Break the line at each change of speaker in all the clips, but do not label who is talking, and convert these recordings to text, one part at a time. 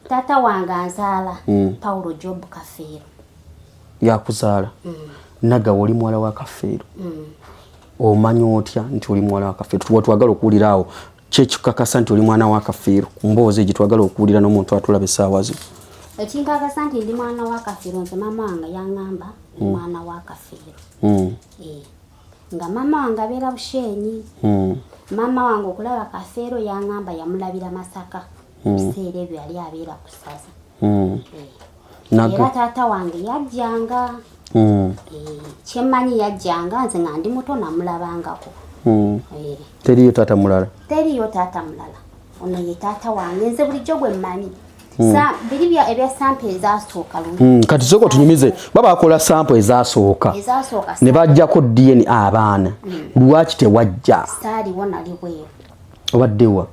Tata wange anzaala Paulo Job Kafeero.
Yakuzaala. Naga oli muwala wa Kafeero. Omanyi otya nti oli muwala wa Kafeero? Twagala okuwulira awo kyekikakasa nti oli mwana wa Kafeero. Mboozi egi twagala okuwulira n'omuntu atulaba essaawa zino.
Ekinkakasa nti ndi mwana wa Kafeero nze mama wange yaŋŋamba mwana wa Kafeero. Nga mama wange abeera Bushenyi. Mama wange okulaba Kafeero yaŋŋamba yamulabira Masaka. Biseera ebyo yali abeera ku ssaza. Era taata wange yajjanga. Kyemmanyi yajjanga nze nga ndi muto namulabangako.
Teriyo taata mulala?
Teriyo taata mulala. Ono ye taata wange nze bulijjo gwe mmanyi. Biri ebya sample ezasooka lumu.
Kati soko tunyumize baba akola sample ezasooka. Ne bajjako DNA abaana. Lwaki tewajja?
Saaliwo nali bweyo.
Obaddewa?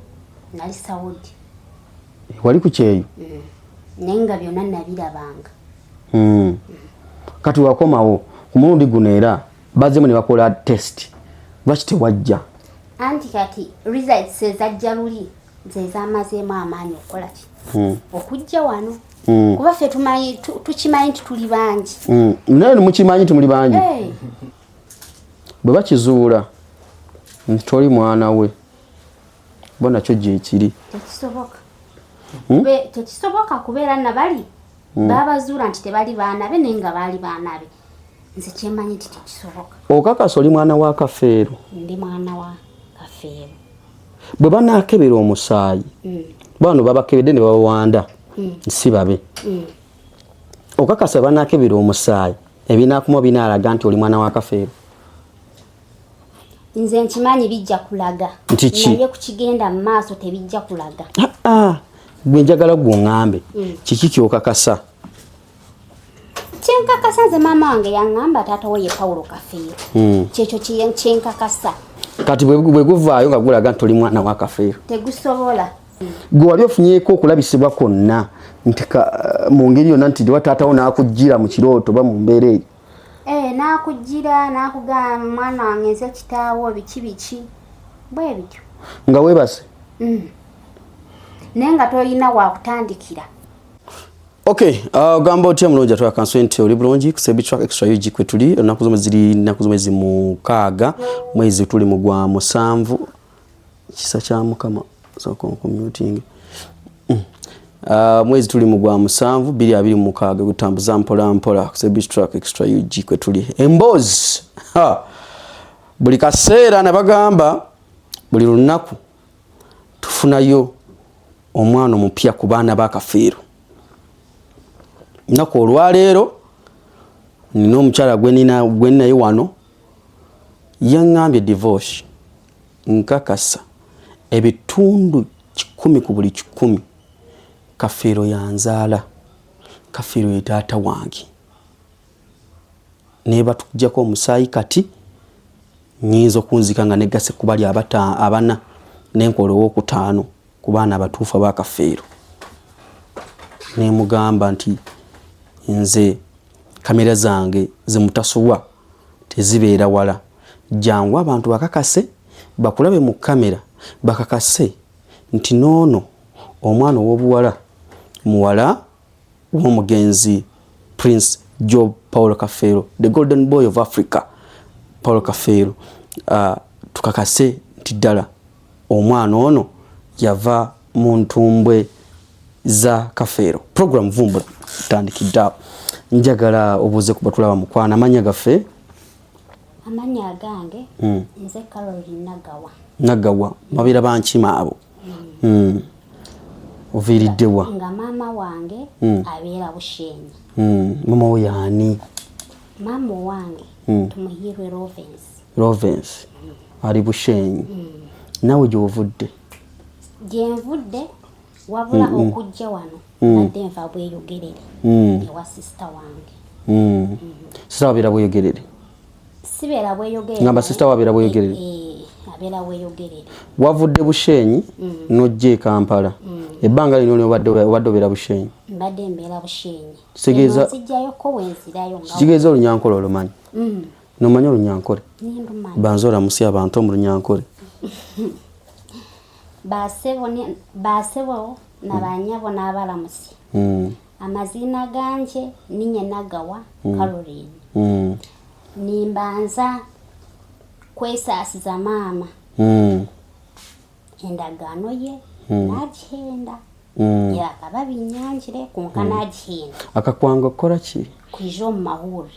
Nali Saudi.
Wali ku kyeyo?
Nenga byonna nabirabanga.
Kati wakomawo ku mulundi guno era bazzemu ne bakola test. Lwaki tewajja?
Anti kati results ezajja luli nze zamazeemu amaanyi okukola ki? Okujja wano. Kuba ffe tukimanyi nti tuli bangi.
Naye mukimanyi nti muli bangi? Bwe bakizuula nti toli mwana we bo nakyo gye kiri.
Tekisoboka. Tekisoboka kubeera nabali babazuula nti tebali baana be naye nga baali baana be. Nze kyemmanyi nti tekisoboka.
Okakasa oli mwana wa Kafeero?
Ndi mwana wa Kafeero.
Bwe banaakebera omusaayi bano babakebedde ne babawanda si babe. Okakasa banaakebera omusaayi ebinaakuma binaalaga nti oli mwana wa Kafeero?
Nze nkimanyi bijja kulaga. Naye kukigenda mu maaso tebijja kulaga.
Gwe njagala gw'oŋŋambe kiki kyokakasa?
Kyenkakasa nze maama wange yaŋŋamba taata we ye Paulo Kafeero. Kyekyo kyenkakasa.
Kati bwe guvaayo nga gulaga nti oli mwana wa Kafeero?
Tegusobola.
Gwe wali ofunyeeko okulabisibwa kwonna nti mu ngeri yonna nti taatawo n'akujjira mu kirooto oba mu mbeera eyo?
N'akujjira n'akugamba mwana wange nze kitaawo biki bwe bityo.
Nga weebase?
Naye nga tolina wakutandikira.
Okay, gamba otya mulungi atwakanso nti oli bulungi ku Sebi Track Extra UG kwe tuli ennaku zomwe ziri nnaku zomwe mukaaga mwezi tuli mu gwa musanvu kisa kya Mukama so commuting mwezi tuli mu gwa musanvu 2026 gutambuza mpola mpola ku Sebi Track Extra UG kwe tuli emboozi buli kaseera nabagamba buli lunaku tufunayo omwana omupya ku baana ba Kafeero. Nako olwaleero nina omukyala gwe ninaye wano yaŋŋambye divorce nkakasa ebitundu 10 ku buli 10 Kafeero yanzaala. Kafeero ye taata wange. Ne batujjako omusaayi kati nnyinza okunzika nga negase ku bali abana n'enkola ow'okutaano ku baana abatuufu ba Kafeero. Ne mugamba nti nze kamera zange zimutasowa tezibeera wala. Jangu abantu bakakase bakulabe mu kamera bakakase nti noono omwana ow'obuwala muwala w'omugenzi Prince Job Paulo Kafeero, the golden boy of Africa. Paulo Kafeero tukakase nti ddala omwana ono yava mu ntumbwe za Kafeero. Program Vumbula tandikidde. Njagala obuuze ku batulaba mukwana amanya gaffe.
Amanya agange nze Caroline
Nagawa mabira bankima abo. Oviriddewa?
Nga maama wange abeera Bushenyi.
Mama we yaani?
Maama wange tumuhirwe
Rovens. Ali Bushenyi. Nawe gy'ovudde?
Gyenvudde wabula okujja wano nadde nva Bweyogerere ewa sister wange.
Sister wabeera Bweyogerere?
Sibeera Bweyogerere.
Ngamba sister wabeera Bweyogerere?
Abeera Bweyogerere.
Wavudde Bushenyi n'ojja e Kampala. Ebbanga lino obadde obeera Bushenyi?
Mbadde mbeera Bushenyi.
Kitegeeza
nzijjayoko wenzirayo nga.
Kitegeeza Olunyankole olumanyi? N'omanyi Olunyankole?
Nindumanyi.
Banzola musi abantu mu Lunyankole.
Basebo nabanyabo n'abalamusi. Amazina ganje ninye nagawa Caroline. Nimbanza kwesasiza mama. Endagano ye nagihenda. Yakaba binyanjire konka nagihenda.
Akakwanga okora ki?
Kwijo mu mahuri.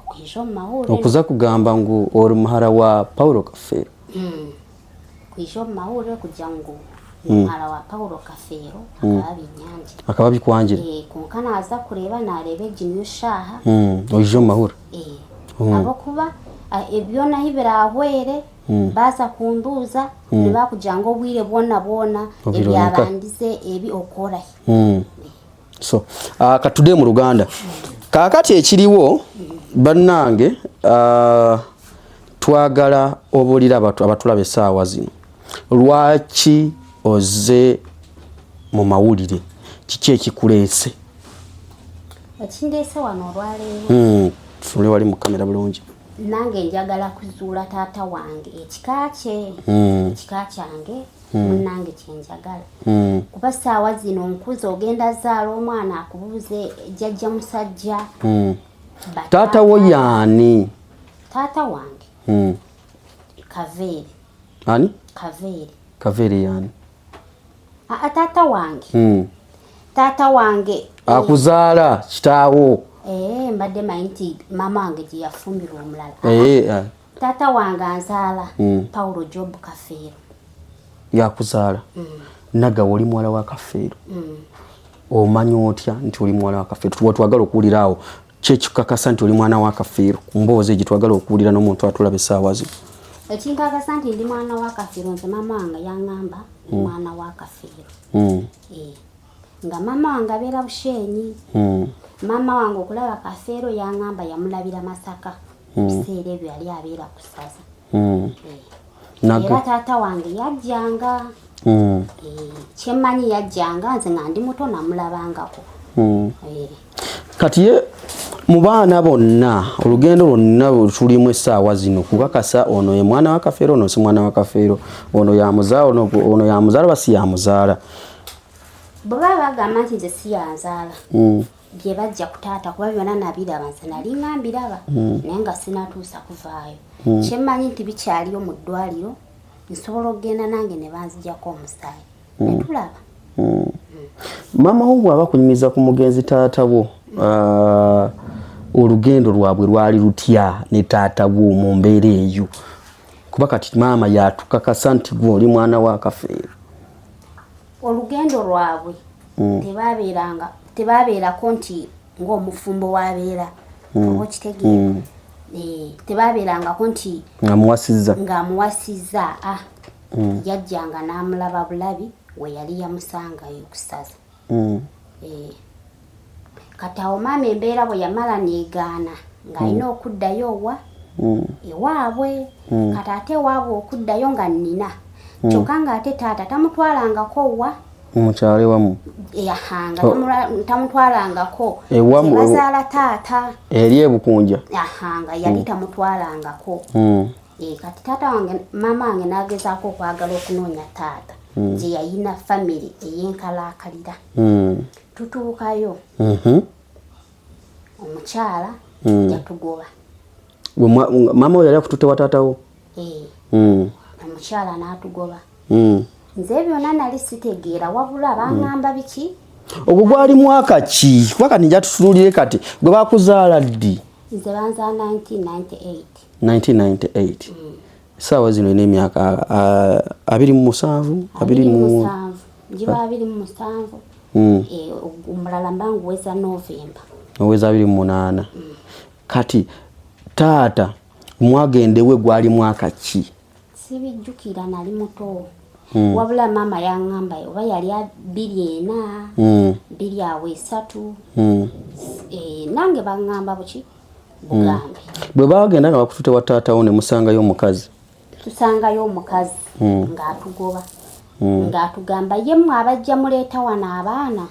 Kwijo mu mahuri.
Okuza kugamba ngu ori muhara wa Paulo Kafeero.
Kwijo mu mahuri kujya ngo muhara wa Paulo Kafeero akaba binyanjire.
Akaba bikwanjire.
Konka naza kureba narebe jinyo shaha.
Ojo mu mahuri.
Abo kuba ebyo nahibira ahwere baza kunduza niba kugira ngo bwire bona ebyabandize ebi okora.
So katude mu Luganda kakati ekiriwo bannange twagala obulira abatulabe saawa zino lwaki oze mu mawulire kiki ekikuleese?
Ekindese wano olwaleero
tule wali mu kamera bulungi.
Nange njagala kuzuula taata wange ekika kyange nange kyenjagala. Kuba saawa zino nkuze ogenda zaala omwana akubuuze jjajja musajja.
Taata wo yaani?
Taata wange Kaveere.
Ani?
Kaveere.
Kaveere yaani?
Taata wange. Taata wange
akuzaala kitaawo.
Mbadde manti mama wange gye yafumbirwa omulala. Taata wange anzaala Paulo Job Kafeero.
Yakuzaala. Naga oli mwala wa Kafeero. Omanyi otya nti oli mwala wa Kafeero? Twagala okuwulira awo kyekikakasa nti oli mwana wa Kafeero. Mboozi gye twagala okuwulira n'omuntu atulabe essaawa zino.
Ekinkakasa nti ndi mwana wa Kafeero nze mama wange yaŋŋamba mwana wa Kafeero. Nga mama wange abeera Bushenyi. Mama wange okulaba Kafeero yaŋŋamba yamulabira Masaka. Biseera ebyo yali abeera ku ssaza. Era taata wange yajjanga. Kyemmanyi yajjanga nze nga ndi muto namulabangako.
Kati mu baana bonna olugendo lwonna tulimu essaawa zino kukakasa ono ye mwana wa Kafeero ono si mwana wa Kafeero, ono yamuzaala oba si yamuzaala?
Bwe baba bagamba nti nze si yanzaala bye bajja ku taata kuba byonna nabiraba nze nali ngambiraba naye nga sinatuusa kuvaayo. Kyemmanyi nti bikyaliyo mu ddwaliro nsobola okugenda nange ne banzijjako omusaayi ne tulaba.
Maama wo bw'aba kunyumiza ku mugenzi taata wo olugendo lwabwe lwali lutya ne taata wo mu mbeera eyo? Kuba kati maama yatukakasa nti gwe oli mwana wa Kafeero.
Olugendo lwabwe tebabeerako nti ng'omufumbo wabeera oba kitegeera. Tebabeerangako nti ng'amuwasizza. Yajjanga n'amulaba bulabi we yali yamusangayo ku ssaza. Kati awo maama embeera bwe yamala neegaana ng'alina okuddayo ewaabwe. Kati ate ewaabwe okuddayo nga nnina kyokka ng'ate taata tamutwalangako
mukyale wamu.
Nga tamutwalangako bazaala taata
eri ebukunja.
Nga yali tamutwalangako. Kati taata wange maama wange n'agezaako okwagala okunoonya taata gye yayina famire ey'enkalaakalira. Tutuukayo omukyala yatugoba.
Maama we yali akututte wa taata wo?
Omukyala n'atugoba. Nze byonna nali sitegeera wabula baŋŋamba biki?
Ogwo gwali mwaka ki? Kuba kati nja tutunuulire kati gwe bakuzaala ddi?
Nze banzaala 1998.
1998. Saawa zino ina emyaka 27.
27. Njiba 27. Omulala mbanguweza Novemba.
Oweza 28. Kati taata mwagendewe gwali mwaka ki?
Sibijjukira nali muto. Wabula maama yaŋŋamba oba yali 24, 23. Nange baŋŋamba buki bugambe.
Bwe bagenda nga bakututte wa taata wo ne musangayo omukazi?
Tusangayo omukazi ng'atugoba. Ng'atugamba yemmwe abajja muleeta wano abaana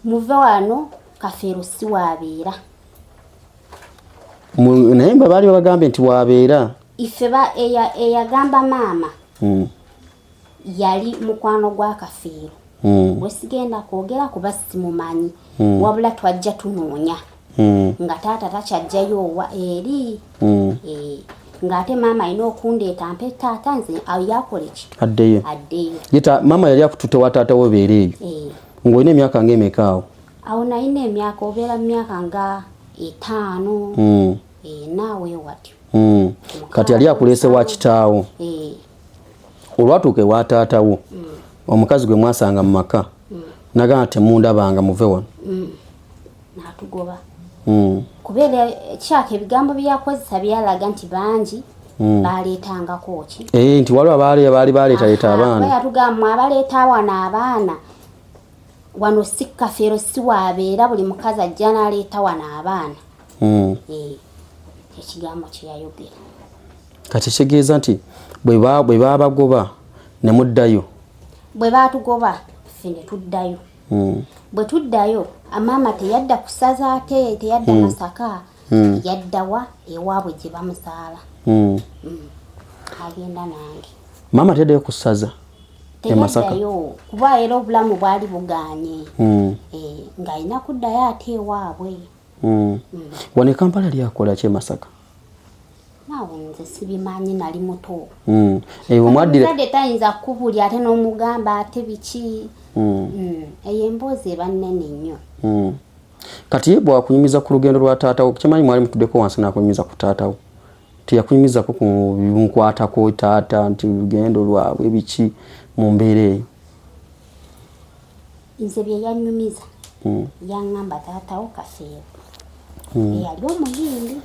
muve wano Kafeero si waabeera.
Naye mba baali babagambe nti waabeera?
Ife eyagamba maama yali mukwano gwa Kafiiro. Wesigenda kwogera kuba simumanyi. Wabula twajja tunoonya. Nga taata takyajjayo wa eri. Ngate mama ino okundeeta mpe taata nze yakola ki?
Addeyo.
Yeta
mama yali akutute wa taata wo beereeyo. Ng'olina emyaka ng'emeka awo?
Awo nalina emyaka obeera myaka nga 5. Naawe watyo.
Kati yali akulese wa kitaawo. Olwatuuka ewa taata wo. Omukazi gwe mwasanga mu maka. Nagamba temundabanga muve wano.
N'atugoba. Kubeera kyaka ebigambo byakozesa byalaga nti bangi baleetangako ki?
Nti waliwo baali baleeta abaana.
Yatugamba abaleeta awana abaana wano si Kafiiro si waabeera buli mukazi ajja n'aleeta wano abaana. Ekigambo kye yayogera.
Kati kitegeeza nti bwe baabagoba ne muddayo.
Bwe baatugoba ffe ne tuddayo. Bwe tuddayo maama teyadda kusaza ate teyadda Masaka. Yaddawa ewaabwe gye bamusaala. Agenda nange.
Maama teyaddayo kusaza e Masaka.
Teyaddayo kuba era obulamu bwali bugaanye. Ng'alina kuddayo ate ewaabwe.
Wano e Kampala lyakola ki e Masaka?
Naawe nze sibimanyi nali muto.
Omwadde
tayinza kukubulya ate n'omugamba ate biki. Eyo emboozi eba nnene nnyo.
Kati ye bwakunyumiza ku lugendo lwa taatawo kimanyi mwali mutuddeko wansi n'akunyumiza ku taatawo. Teyakunyumizako ku binkwatako taata nti lugendo lwabwe biki mu mbeera eyo?
Nze bye yannyumiza. Yaŋŋamba taatawo Kafiiro. Yali omuyindi.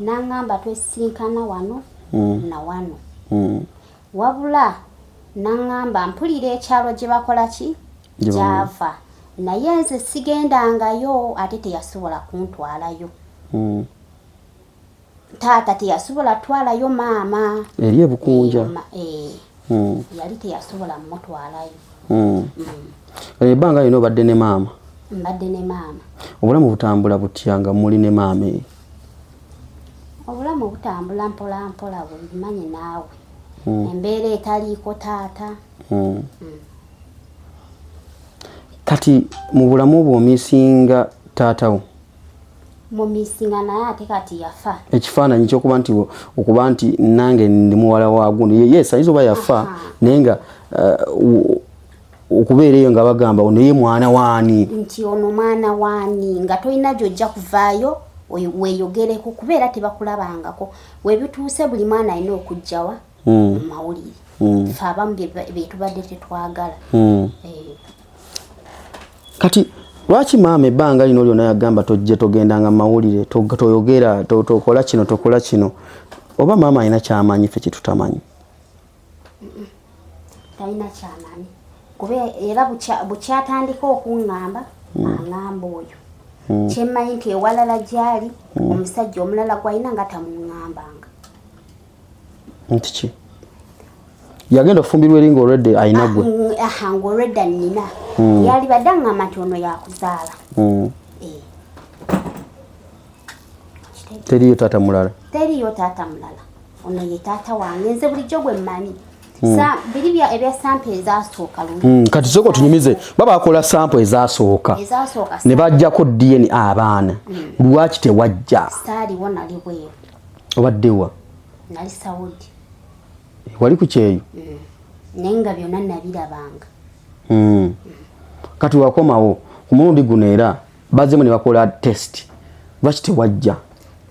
N'aŋŋamba twesinkana wano na wano. Wabula n'aŋŋamba mpulira ekyalo gye bakola ki? Gyava. Naye nze sigendangayo ate teyasobola kuntwalayo. Taata teyasobola twalayo maama.
Eri e Bukunja.
Yali teyasobola mutwalayo.
Ebbanga lino obadde ne maama?
Mbadde ne maama.
Obulamu butambula butya nga muli ne maama eyo?
Obulamu butambula mpola mpola bubimanyi naawe. Embeera etaliiko taata.
Kati mu bulamu bwo omiisinga taatawo?
Mumiisinga naye ate kati yafa.
Ekifaananyi okuba nti nange ndi muwala wa guno. Yes, ayinza oba yafa naye nga okubeera eyo nga bagamba ono ye mwana waani.
Nti ono mwana waani nga tolina gy'ojja kuvaayo weeyogereko kubeera tebakulabangako. Webituuse buli mwana alina okujjawa mu mawulire. Ffe abamu be tubadde tetwagala.
Kati lwaki maama ebbanga lino lyonna yagamba tojje togendanga mu mawulire toyogera tokola kino tokola kino? Oba maama alina kyamanyi ffe kitutamanyi?
Talina kyamanyi. Kuba era bukyatandika okuŋŋamba aŋŋamba oyo. Kyemmanyi nti ewalala gyali omusajja omulala gwalina nga tamuŋŋambanga.
Nti ki? Yagenda okufumbirwa eri ng'olwedde ayina gwe?
Ng'olwedde annina. Yali badde aŋŋamba nti ono yakuzaala.
Teriyo taata mulala?
Teriyo taata mulala. Ono ye taata wange. Nze bulijjo gwe mmanyi. Biri ebya sample ezasooka luli.
Kati soko tunyumize. Baba akola sample ezasooka. Ne bajjako DNA abaana. Lwaki tewajja?
Saaliwo nali bweru.
Obaddewa?
Nali Saudi.
Wali ku kyeyo?
Naye nga byonna nabirabanga.
Kati wakomawo ku mulundi guno era bazzemu ne bakola test. Lwaki tewajja?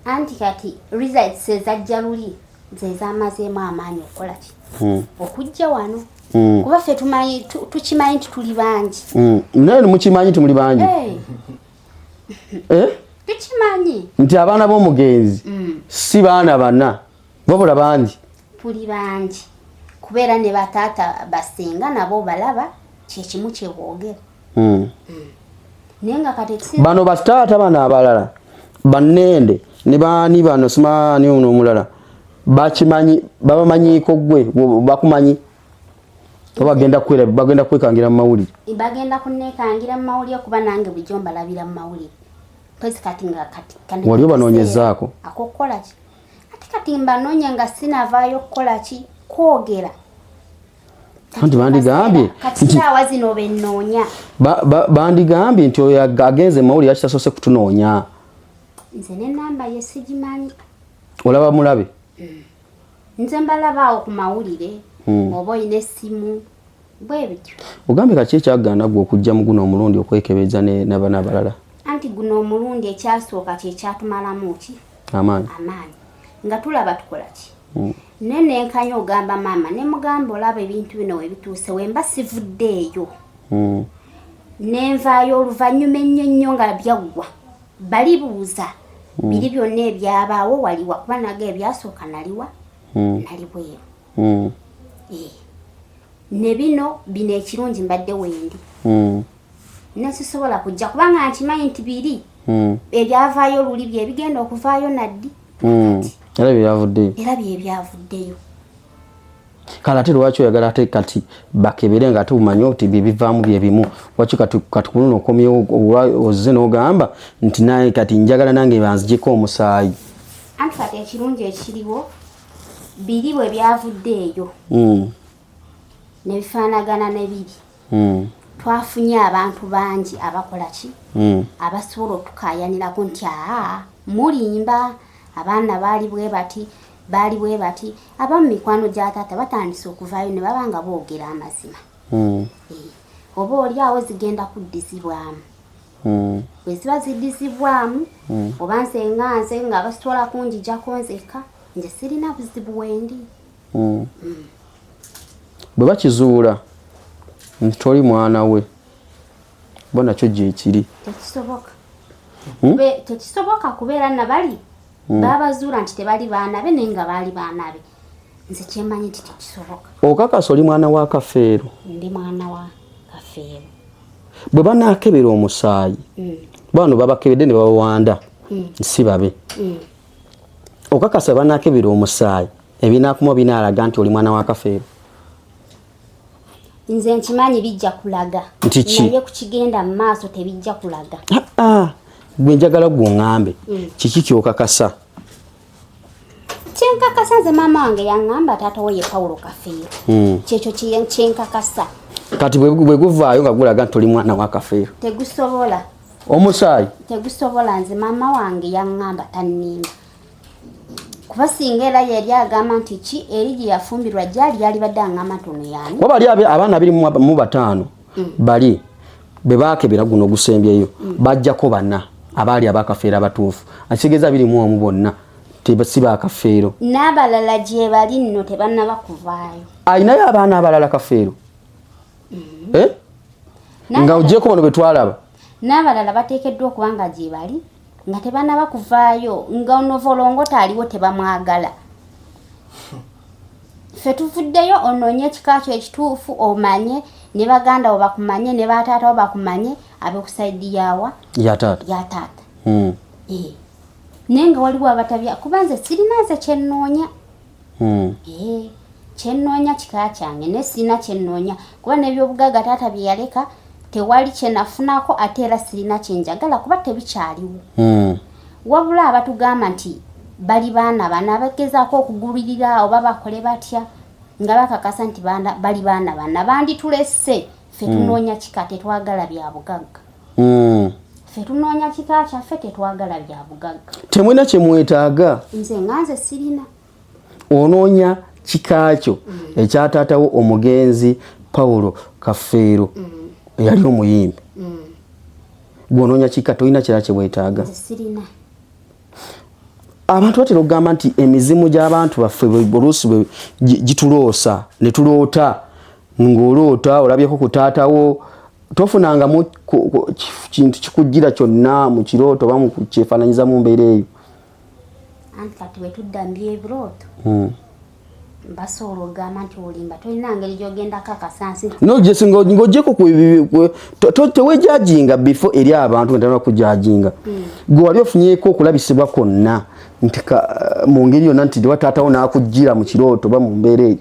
Anti kati results ezajja luli ze zamazeemu amaanyi okukola ki? Okujja wano. Kuba ffe tukimanyi nti tuli bangi.
Naye mukimanyi nti muli bangi?
Tukimanyi
nti abaana b'omugenzi si baana bana wabula bangi.
Tuli bangi kubeera ne bataata basinga nabo balaba kyekimu kye boogera. Naye nga kati
bano bataata bano abalala bannende ne baani bano simaani ono omulala bakimanyi babamanyiiko gwe bakumanyi bagenda kwekangira mu mawulire.
Bagenda kunneekangira mu mawulire kuba nange bulijjo mbalabira mu mawulire. Kati nga kati
wali obanoonyezaako
akokola ki ate kati mbanoonya nga sinavaayo kukola ki kwogera.
Anti bandigambye
kati awazi no benoonya
bandigambye nti oyo agenze mawuli yakitasose kutunoonya.
Nze n'ennamba ye sigimanyi.
Olaba mulabe?
Nze mbalabaawo ku mawulire oba oyina essimu bwe bityo.
Ogambye kaki ekyagenda gwe okujja mu guno omulundi okwekebeza n'abaana abalala?
Anti guno omulundi ekyasooka kye kyatumalamu ki?
Amaanyi.
Nga tulaba tukola ki? Nenenkanya ogamba maama ne mugamba olaba ebintu bino we bituuse wemba sivuddeeyo. Nenvaayo oluvannyuma ennyo nga byaggwa. Balibuuza biri byonna ebyabaawo waliwa kuba naga ebyasooka naliwa nali bweru. Ne bino ekirungi mbadde wendi. Nesisobola kujja kubanga nkimanyi nti biri ebyavaayo luli bye bigenda okuvaayo naddi.
Era byavuddeyo.
Byavuddeyo.
Kale ate lwaki oyagala ate kati bakebere nga ate umanyi nti bibivaamu bye bimu. Lwaki kati kuno okomyewo ozze n'ogamba nti naye kati njagala nange banzijeko omusaayi.
Anti kati ekirungi ekiriwo biri bwe byavuddeeyo ne bifaanagana ne biri. Twafunye abantu bangi abakola ki? Abasobola otukaayanirako nti mulimba abaana baali bwe bati abamu mikwano gya taata batandise okuvaayo ne baba nga boogera amazima. Oba oliawo zigenda kuddizibwamu. Bwe ziba ziddizibwamu oba nze nga basitwala kunjijjako nzeka nze sirina buzibu wendi.
Bwe bakizuula nti toli mwana we bo nakyo gyekiri.
Tekisoboka kubeera nabali babazuula nti tebali baana be naye nga baali baana be. Nze kyemanyi nti tekisoboka.
Okakasa oli mwana wa Kafeero?
Ndi mwana wa Kafeero.
Bwe banaakebera omusaayi bano babakebedde ne bawanda si babe. Okakasa banaakebera omusaayi ebinaakuma binaalaga nti oli mwana wa Kafeero?
Nze nkimanyi bijja kulaga naye kukigenda mu maaso tebijja kulaga.
Gwe njagala gw'oŋŋambe kiki kyokakasa?
Kyenkakasa nze maama wange yaŋŋamba taata we ye Paulo Kafeero. Kyekyo kyenkakasa.
Kati bwe guvaayo nga gulaga nti oli mwana wa Kafeero?
Tegusobola.
Omusaayi?
Tegusobola. Nze maama wange yaŋŋamba tannimba. Kuba singa era yali agamba nti ki eri gye yafumbirwa gyali yalibadde aŋŋamba ntono yaani. Kuba
bali abaana 25 bali be baakebera guno ogusembyeyo bajjako bana abaali abakafeero abatuufu. Akitegeeza 21 bonna si baakafeero.
N'abalala gye bali nno tebannaba kuvaayo.
Ayinayo abaana abalala Kafeero? Nga ogyeko bano bwe twalaba.
N'abalala bateekeddwa okuba nga gye bali nga tebannaba kuvaayo nga onovolongota aliwo tebamwagala. Ffe tuvuddeyo onoonye ekika kyo ekituufu omanye ne baganda wo bakumanye ne bataata wo bakumanye ab'okusayidi yawa ya taata. Naye nga waliwo abatabya kuba nze sirina nze kyennoonya. Kyennoonya kika kyange ne sirina kyennoonya kuba n'ebyobugagga taata bye yaleka tewali kyenafunako ate era sirina kyenjagala kuba tebikyaliwo. Wabula abatugamba nti bali baana bana bagezaako okugulirira oba bakole batya nga bakakasa nti bali baana bana banditulesse. Ffe tunoonya kika tetwagala bya bugagga. Ffe tunoonya kika kyaffe tetwagala bya bugagga.
Temwena kye mwetaaga?
Nze nganze sirina.
Onoonya kika kyo ekyataatawo omugenzi Paulo Kafeero yali omuyimbi. Gw'onoonya kika tolina kirala kye weetaaga?
Nze sirina.
Abantu batera okugamba nti emizimu gy'abantu baffe oluusi gituloosa ne tuloota ng'oloota olabyeko ku taatawo tofunangamu kintu kikujjira kyonna mu kirooto oba mu kyefaananyiza mu mbeera eyo.
Anti kati bwe tudda mu by'ebirooto basobola okugamba nti olimba tolina ngeri gy'ogenda kakasansi.
Ng'ogyeko tewejajinga bifo eri abantu nga kujajinga. Gwe wali ofunyeko okulabisibwa kwonna nti mu ngeri yonna nti taatawo n'akujjira mu kirooto oba mu mbeera eyo.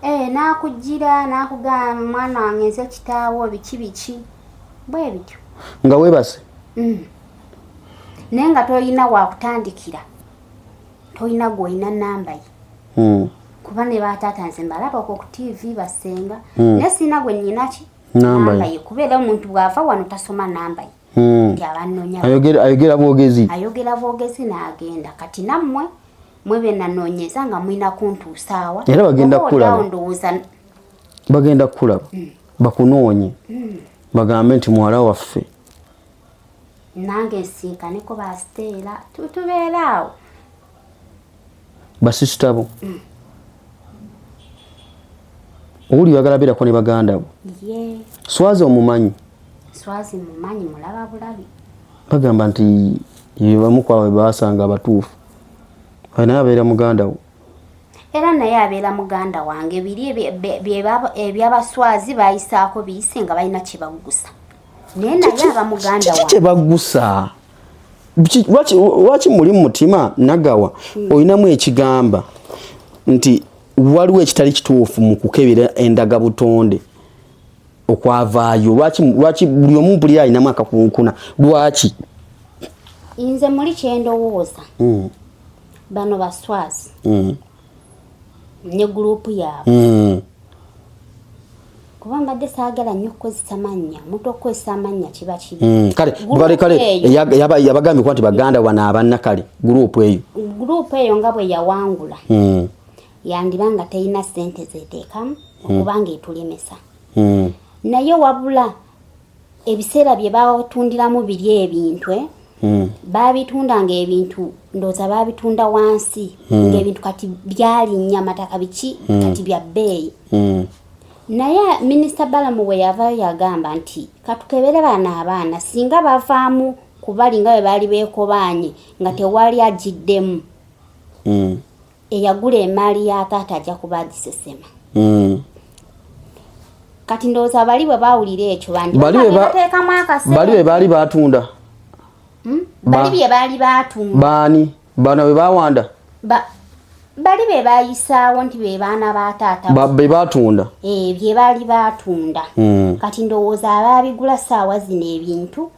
N'akujjira n'akugamba mwana wange nze kitaawo biki bwe bityo.
Nga weebase?
Naye nga tolina wakutandikira, tolina gw'olina nnamba ye. kuba ne batata nze mbalaba ku TV basenga ne sina gwe nyinaki namba ye kubeera omuntu bw'ava wano tasoma namba ye nti abanoonya ayogera bwogezi n'agenda kati nammwe mwebe nanoonyeza nga mwina kuntuusaawa
era bagenda kukulaba bakunoonye bagambe nti muwala waffe
nange nsinkaneko basiteera tubeeraawo
basisitabo owuli bagala beerako ne baganda bo Swazi omumanyi
mulaba bulabi
bagamba nti yebamu kwawe baasanga abatuufu naye abeera muganda wo
era naye abeera muganda wange biri ebyabaswazi bayisaako biyise nga balina kyebagusa naye naye aba muganda wange
kyebagusa waki muli mutima nagawa olinamu ekigamba nti waliwo ekitali kituufu mu kukebera endaga butonde okwavaayo lwaki buli omu buli alinamu akakunkuna lwaki
nze muli kyendowooza bano baswazi ne gurupu yaabwe kuba mbadde saagala nnyo okukozesa mannya omuntu okukozesa amannya kiba kibi
kale yabagambye kuba nti baganda bano abanna kale gurupu eyo
nga bwe yawangula yandiba nga terina ssente zeteekamu okuba nga etulemesa naye wabula ebiseera bye batundiramu biri ebintu babitundanga ebintu ndooza babitunda wansi ng'ebintu kati byalinnya mataka biki kati bya bbeeyi naye minisita Balamu we yavaayo yagamba nti katukebere bana abaana singa bavaamu kubali nga bwe baali beekobaanye nga tewali agiddemu eyagula emaali ya taata ajja kuba agisesema kati ndooza bali bwe baawulira ekyo bateekamu akasente
bali bwe baali batunda
bali bye baali batunda
baani bana bwe bawanda
bali be bayisaawo nti be baana ba taata
be batunda
bye baali batunda kati ndowooza abaabigula saawa zino ebintu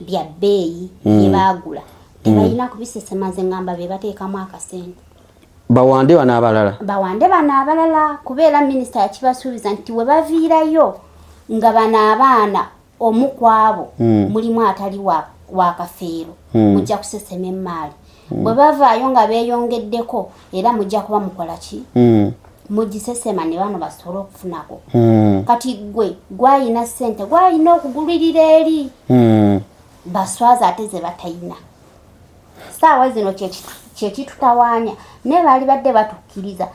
bya bbeeyi bye baagula tebalina kubisesema ze ngamba be bateekamu akasente
bawande bano
abalala kubeera minisita yakibasuubiza nti we baviirayo nga bano abaana omu kwabo mulimu atali wa kafeero mujja kusesema emaali bwe bavaayo nga beeyongeddeko era mujja kuba mukola ki mugisesema ne bano basobole okufunako kati gwayina ssente gwayina okugulirira eri baswaza ate ze batayina saawa zino kyekitutawaanya naye baali badde batukkiriza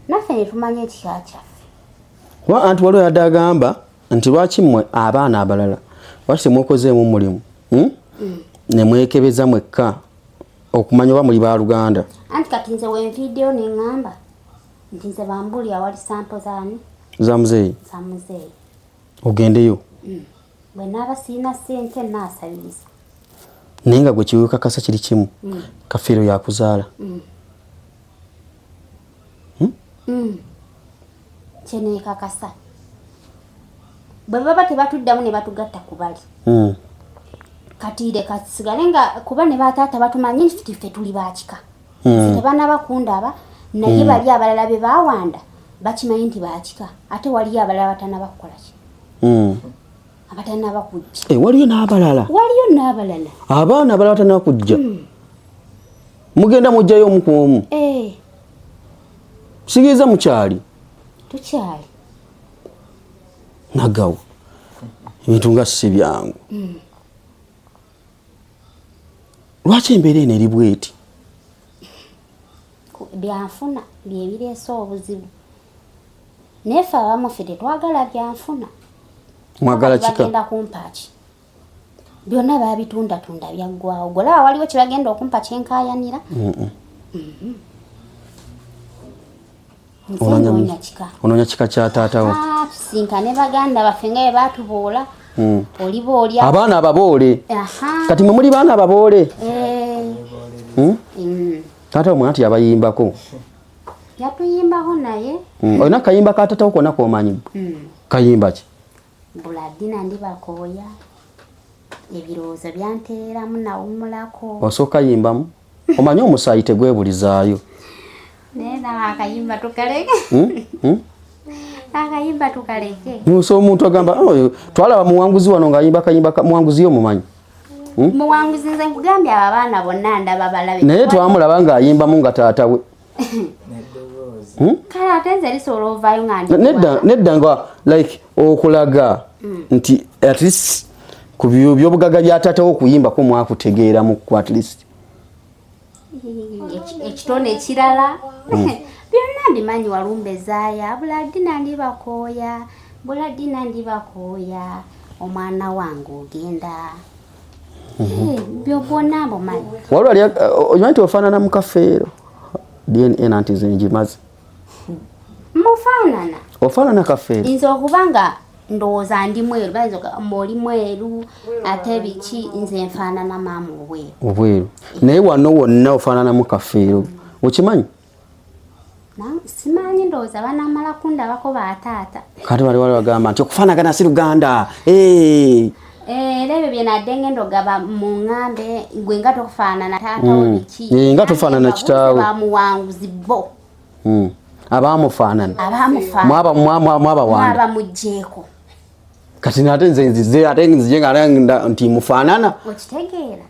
naffe ne tumanya ekika kyaffe
anti waliwo yadde agamba nti lwaki mmwe abaana abalala lwaki temwekozeemu mulimu ne mwekebeza mwekka okumanya oba muli baluganda
anti kati nze wenviidiyo ne ŋŋamba nti nze bambuli awali sampo zaani
za muzeeyi ogendeyo
bwe naaba sirina ssente naasabiriza
naye nga gwe kiwekakasa kiri kimu kafeero yakuzaala
kyeneekakasa bwe baba tebatuddamu ne batugatta ku bali kati leka tusigale nga kuba ne bataata batumanyi nti ffe tuli bakika tebanaba kundaba naye bali abalala be bawanda bakimanyi nti bakika ate waliyo abalala batanaba kukola ki abatanaba kujja
waliyo n'abalala abaana abalala batanaba kujja mugenda mujjayo omu ku omu sigiriza mukyali
tukyali
nagawo ebintu nga si byangu lwaki embeera eno eri bweti
byanfuna byebireese obuzibu naye ffe abamu ffe tetwagala byanfuna
mwagala kika
bagenda kumpaki byonna babitundatunda byaggwawo golaba waliwo kyebagenda okumpa kyenkayanira
onoonya kika kya taatawo
tusinkane baganda baffe nga bwe batuboola oliba olya
abaana ababoole kati mwe muli baana ababoole taatawo mwana nti yabayimbako
yatuyimbaho naye
olina kayimba ka taatawo konna k'omanyi kayimba ki
buladina ndibakooya ebirowoozo byanteeramu nawumulako
osooka yimbamu omanyi omusaayi tegwebulizaayo
Nena akayimba tukaleke. Akayimba tukaleke.
Muso omuntu agamba twalaba muwanguzi wano ng'ayimba akayimba muwanguzi omumanyi.
Muwanguzi nze nkugambye abaana bonna ndaba balabe.
Naye twamulaba ng'ayimbamu nga taata we.
Kale ate nze lisobola ovaayo nga ndi.
Nedda nga like okulaga nti at least ku by'obugagga bya taata wo okuyimbako mwakutegeeramu at least.
Ekitone ekirala byonna mbimanyi Walumbezaaya Buladina ndibakooya omwana wange ogenda byobona mbumanyi
walwali omanyi nti ofaanana mu Kafeero DNA nanti nze ngimaze
mufaanana
ofaanana Kafeero
nze okubanga ndowooza ndi mweru bayinza oli mweru ate biki nze nfaanana maama
obweru naye wano wonna ofaanana mu Kafeero okimanyi
simanyi ndowooza banamala kundabako bataata
kati wali bagamba nti okufaanagana si Luganda
era ebyo bye nadde ngenda ogaba mu ŋŋambe gwe nga tofaanana taatawo biki
nga tofaanana kitaawe
bamuwanguzi bo
abaamufaanana
mwaba mugjeeko
kati nate nze nzize ate nzije nga nti mufaanana
okitegeera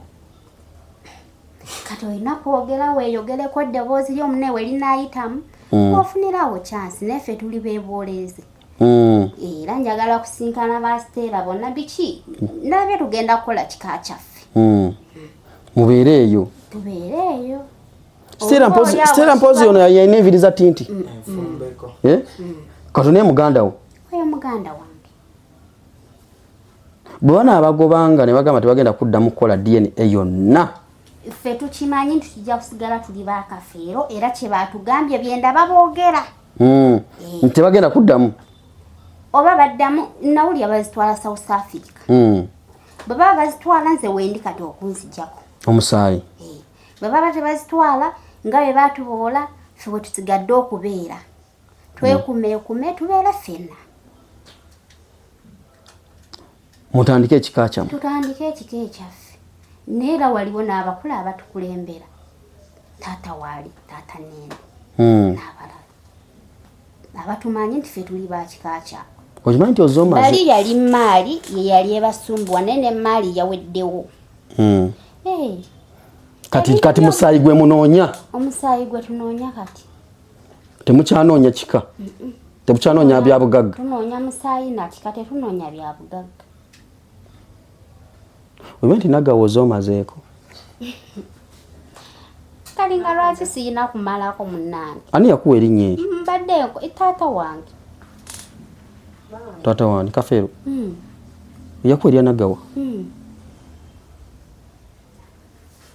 kati olina kwogera weeyogereko eddoboozi ly'omuneewe linaayitamu ofunirawo chansi naffe tuli beebooleezi era njagala kusinkana basiteera bonna biki nabye tugenda kukola kika kyaffe
mubeere
tubeere eyo
Stella mpozi ono yalina enviri za tinti katone muganda wo
oyo muganda wange
bwe bana abagobanga ne bagamba tebagenda kuddamu kukola DNA yonna
ffe tukimanyi nti tujja kusigala tuli ba Kafeero era kye baatugambye byenda baboogera
nti tebagenda kuddamu
oba baddamu nawulya bazitwala South Africa bwe baba bazitwala nze wendi kati okunzijjako
omusaayi
bwe baba tebazitwala nga bwe baatuboola ffe bwe tusigadde okubeera twekumeekume tubeere ffenna
mutandike ekika kyamu
tutandike ekika ekyaffe neera waliwo n'abakulu abatukulembera taata waali taata neena n'abalala abatumanyi nti ffe tuli bakika kyabwe
okimanyi nti ozomaze
bali yali maali ye yali ebasumbuwa naye ne maali yaweddewo
kati musaayi gwe munoonya
omusaayi gwe tunoonya kati
temukyanoonya kika temukyanoonya bya bugagga
tunoonya musaayi nati kati tunoonya bya bugagga
oba nti naggawo ozomazeeko
kali nga lwaki siyina kumalako munnange
ani yakuwa erinnya eryo
mbaddeeko taata wange
taata wange Kafeero yakuwa erya naggawa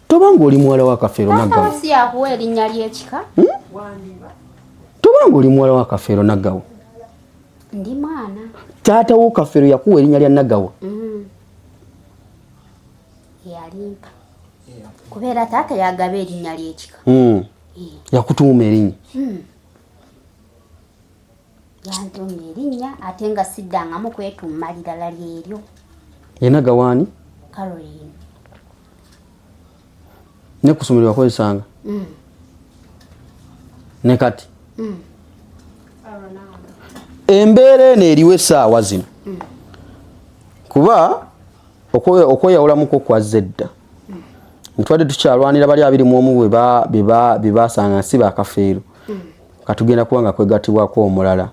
tobanga oli muwala wa Kafeero naggawa
si yakuwa erinnya ly'ekika
tobanga oli muwala wa Kafeero naggawa
ndi mwana
taata wo Kafeero yakuwa erinnya lya naggawa
yalimpa kubeera taata yagaba erinnya ly'ekika
yakutuuma erinnya
yantuumya erinnya ate nga siddangamu kwetuuma lirala lyeryo
enagawaani
Caroline
ne kusomero wakozesanga ne kati embeera eno eriwo essaawa zino kuba okweyawulamuko kwazze dda ntwadde tukyalwanira bali 21 bwe basanga si ba Kafeero katugenda kuba nga kwegattibwako omulala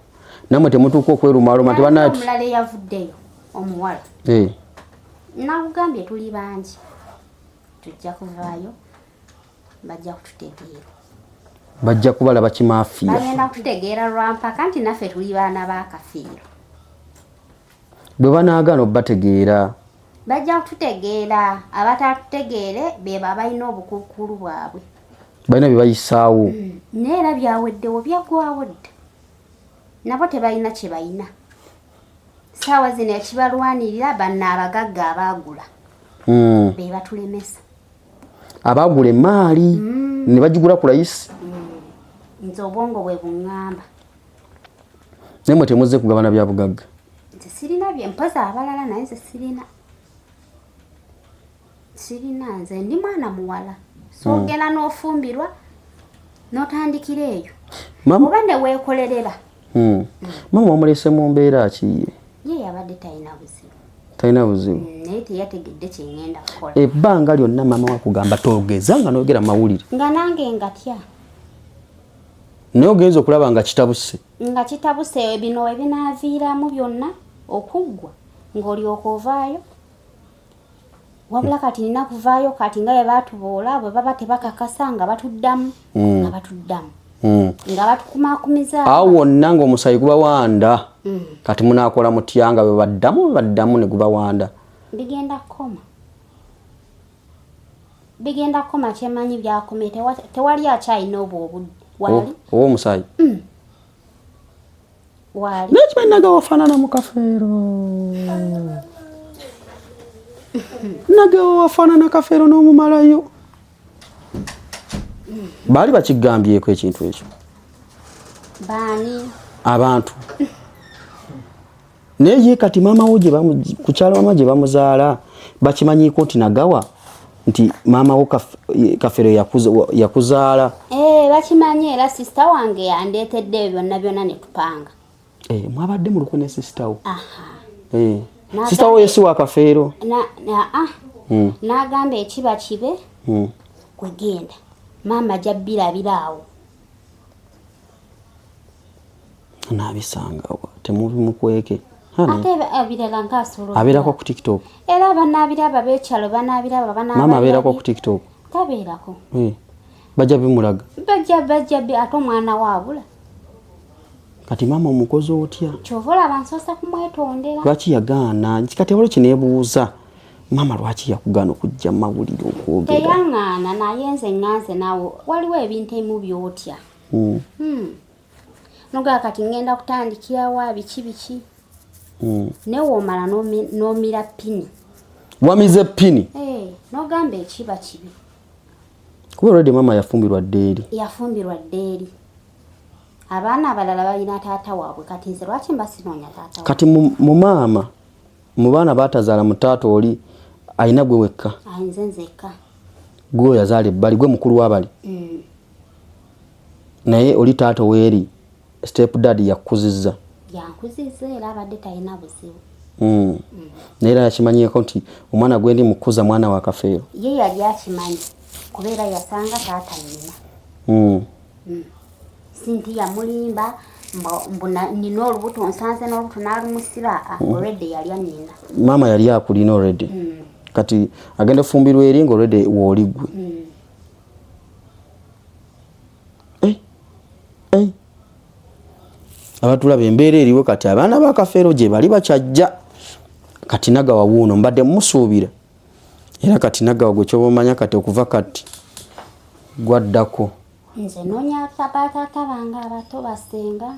namwe temutuuka okwerumaaluma tebanaati
omulala eyavuddeyo omuwala nakugambye tuli bangi tujja kuvaayo bajja kututegeera
bajja kubalaba kimaafiya
bagenda kututegeera lwampaka nti naffe tuli baana ba Kafeero
bwe banaagaana obbategeera
bajja kututegeera abatatutegeere beba abalina obukuukulu bwabwe
balina bye bayisaawo
neera byaweddewo byaggwawo dda nabo tebalina kye balina saawa zino ekibalwanirira banna abagagga abaagula be batulemesa
abaagula emaali ne bagigula ku layisi
nze obwongo bwe buŋŋamba
naye mwe temuzze kugabana bya bugagga
nze sirina mpoza abalala naye nze sirina nze ndi mwana muwala so ogenda n'ofumbirwa n'otandikira eyo
Mama
oba ne weekolerera.
Mama wamulese mu mbeera ki?
Ye yabadde talina buzibu.
Talina buzibu.
Naye teyategedde kye ngenda kukola.
Ebbanga lyonna mama wakugamba togeza nga noogera mawulire.
Nga nange ngatya.
Naye ogenza okulaba nga kitabuse.
Nga kitabuse bino ebinaaviiramu byonna okuggwa ng'olyoka ovaayo. Wabula kati nina kuvaayo kati nga bwe baatuboola bwe baba tebakakasa nga batuddamu. Nga batuddamu. Nga batukumakumiza.
Awo wonna ng'omusayi guba wanda. Kati munaakola mutya nga bwe baddamu ne guba wanda.
Bigenda kukoma. Bigenda kukoma kyemanyi byakome tewali akyalina obwo obudde. Wali?
Owo omusayi.
Wali?
N'ekimanyi nagawa wafaanana mu kafeero. Nagawa wafaanana kafeero n'omumalayo. Baali bakigambyeko ekintu ekyo.
Baani?
Abantu. Naye ye kati maama wo ku kyalo mama gye bamuzaala bakimanyiiko nti nagawa nti maama wo kafeero yakuzaala.
Bakimanyi era sisita wange yandeetedde byonna byonna ne tupanga.
Mwabadde mu lukwe ne sisita wo? Sisita wo yesi wa kafeero?
N'agamba ekiba kibe kwegenda. Maama jabbirabira awo.
Naabisanga temubi mukweke.
Ate abirala nk'asobola.
Abeerako ku TikTok.
Era banaabiraba b'ekyalo banaabiraba
Maama abeerako ku TikTok.
Tabeerako.
Bajja bimulaga.
Bajja ate omwana waabula.
Kati maama omukozi otya?
Kyova olaba nsoosa kumwetondera.
Lwaki yagaana? Kati waliwo kineebuuza. Maama lwaki yakugaana okujja mu mawulire okwogera?
Teyaŋŋaana naye nze ŋŋanze naawe waliwo ebintu ebimu by'otya. Nogaa kati ngenda kutandikirawo biki. Ne woomala n'omira ppini.
Wamize ppini?
N'ogamba ekiba kibi.
Kuba olwedde maama yafumbirwa ddeeri.
Yafumbirwa ddeeri. Abaana abalala balina taata waabwe kati nze lwaki mba sinoonya taata waabwe?
Kati mu maama mu baana baatazaala mu taata oli alina gwe wekka?
Nze nzekka.
Gwe yazaala ebbali gwe mukulu w'abali? Naye oli taata weeri step dad yakuzizza?
Yankuzizza era abadde talina buzibu.
Naye era yakimanyiiko nti omwana gwe ndi mukuza mwana wa kafeero?
Ye yali akimanyi kubeera yasanga taata nnyina. Sinti yamulimba nina olubuto nsanze n'olubuto n'alumusira already yali annyina.
Maama yali akulina already. Kati agenda kufumbirwa eri nga already wooli gwe. Abatulaba embeera eriwo kati abaana ba kafeero gye bali bakyajja. Kati nagawa wuuno mbadde mumusuubira. Era kati nagawa gwe kyoba omanya kati okuva kati gwaddako.
Nze noonya taata bange abato basenga.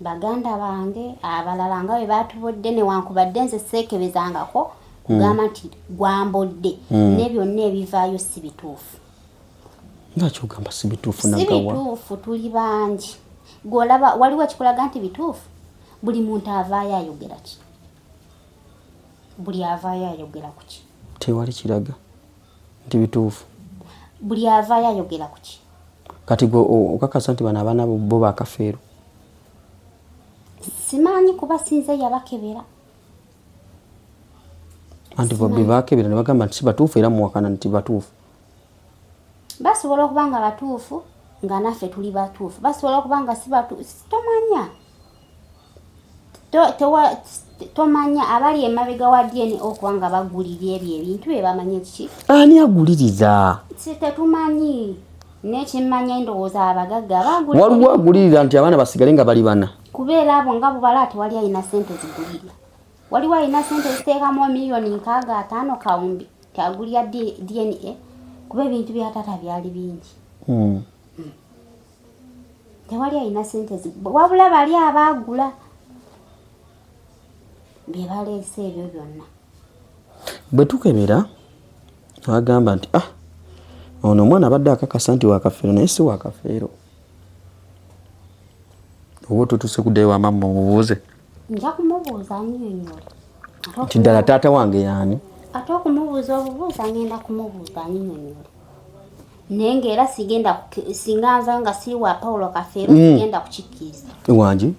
Baganda bange abalala nga bwe baatubodde newankubadde nze seekebezangako kugamba nti gwambodde ne byonna ebivaayo si bituufu.
Lwaki ogamba si bituufu
nagawa? Si bituufu, tuli bangi. Gw'olaba waliwo ekikulaga nti bituufu? Buli muntu avaayo ayogera ki? Buli avaayo ayogera ku ki?
Tewali kiraga nti bituufu.
Buli avaayo ayogera ku ki?
Kati gwe okakasa nti bano abaana bo ba kafeero?
Simanyi kuba sinze yabakebera.
Anti bwe bakebera ne bagamba nti si batuufu era muwakana nti batuufu.
Basobola okuba nga batuufu nga naffe tuli batuufu. Basobola okuba nga si batuufu. Tomanya. Tomanya abali emabega wa DNA okuba nga bagulira ebyo ebintu bye bamanyi ki?
Ani aguliriza?
Si tetumanyi. Nekimanya endowooza abagagga bagulira.
Waliwo agulirira nti abaana basigale nga bali bana.
Kubeera abo nga bubala tewali alina ssente zigulira. Waliwo alina ssente ziteekamu miliyoni 65 kawumbi kagulira DNA. Kuba ebintu bya taata byali bingi. Tewali alina ssente wabula bali abaagula bye baleese ebyo byonna.
Bwe tukebera agamba nti ono omwana abadde akakasa nti wa kafeero naye si wa kafeero. Oba tutuse kuddayo wa maama omubuuze?
Nja kumubuuza annyonnyole.
Nti ddala taata wange yaani?
Ate okumubuuza obubuuza ngenda kumubuuza annyonnyole. Nenge era sigenda singanza nga si wa Paulo Kafeero sigenda kukikkiriza.
Wanji?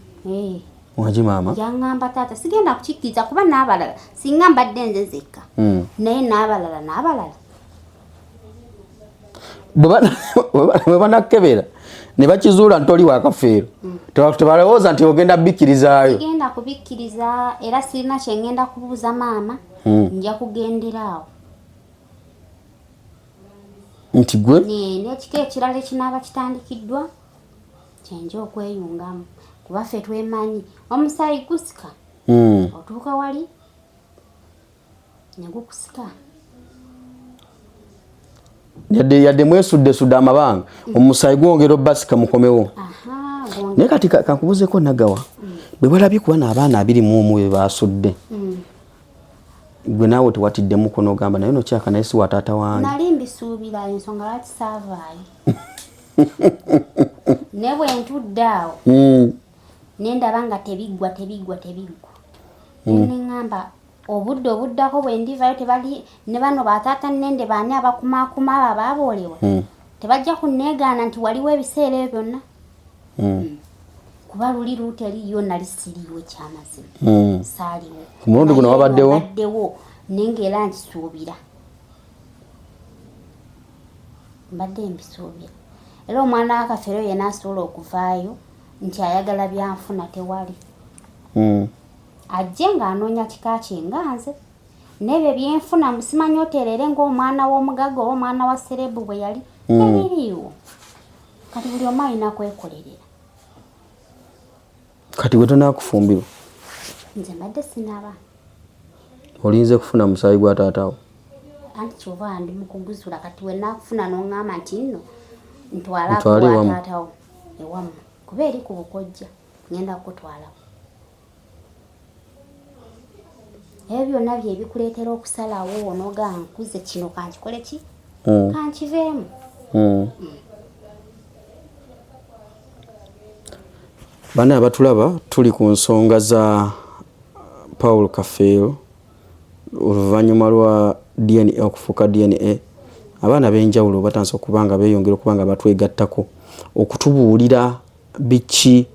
Wanji mama?
Yangamba taata sigenda kukikkiriza kuba n'abalala singa mbadde nze zekka. Naye n'abalala.
Bwe banakebera ne bakizuula ntoli wa Kafeero. Tebalowooza nti ogenda bikkirizaayo.
Sigenda kubikkiriza era sirina kye ngenda kubuuza maama. Nja kugenderaawo.
Nti gwe?
N'ekika ekirala ekinaaba kitandikiddwa kyenja okweyungamu. Kuba ffe twemanyi omusaayi gusika. Otuuka wali ne gukusika.
Yadde mwesudde amabanga omusaayi gwongera obbasika mukomewo. Naye kati kankubuzeeko Nagawa bwe balabye kuba n'abaana 21 be basudde gwe naawe tewatiddemu ko n'ogamba naye nokyaka naye si wa taata wange.
Nali mbisuubira ensonga lwaki saavaayo. Ne bwe ntudde awo ne ndaba nga tebiggwa. Ne ngamba obudde obuddako bwe ndivayo tebali ne bano bataata nnende baani abakumaakuma abo abaaboolebwa tebajja kunneegaana nti waliwo ebiseera ebyo byonna. Kuba luli luteriyo nali siriiwo ekyamazima. Saaliwo.
Ku mulundi guno wabaddewo?
Mbaddewo nange era nkisuubira. Mbadde mbisuubira. Era omwana wa Kafeero yenna asobola okuvaayo nti ayagala byanfuna tewali. Ajje ng'anoonya kika kye nga nze. N'ebyo byenfuna musimanyi oteerere ng'omwana w'omugagga oba omwana wa serebu bwe yali. Tebiriiwo. Kati buli omu alina kwekolerera.
Kati gwe tonaakufumbirwa?
Nze mbadde sinaba.
Olinze kufuna musaayi gwa taatawo?
Anti kyova ndi mu kuguzula kati we naakufuna n'oŋŋamba nti nno ntwalaako wa taatawo ewammwe. Kuba eri ku bukojja ngenda kukutwalako. Ebyo byonna bye bikuleetera okusalawo onogamba nkuze kino kankikole ki? Kankiveemu.
Bana abatulaba tuli ku nsonga za Paulo Kafeero oluvannyuma lwa DNA okufuuka DNA. Abaana b'enjawulo batandise okuba nga beeyongera okuba nga batwegattako okutubuulira biki